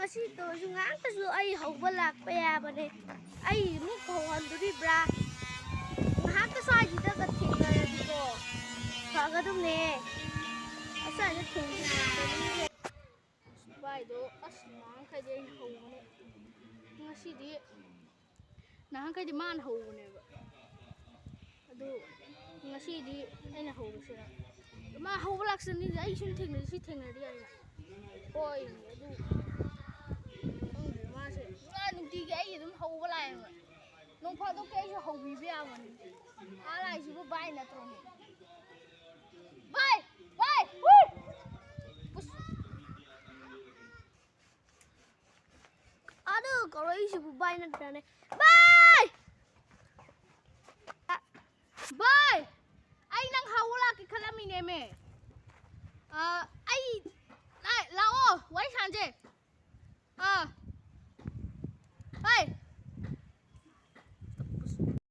ngasi to su ngang ta su ai hauba lakpa yabane ai mu hauhanduribra ngahak ta swajida ka thingaradigo fagadumne asana thingna baido asman khade haubane ngasidi nahankadi man haubane adu ngasidi aina haubasira ma haubalaksani ai sum thingna si thingnadi ai oi adu mase nunti ga ai dum haubalai nong phado ke ai haubibe amani ala isibu bai na troni bai adu karo isibu bai na trane bai ai nang hawala ki khalamine me ai lao wai sanje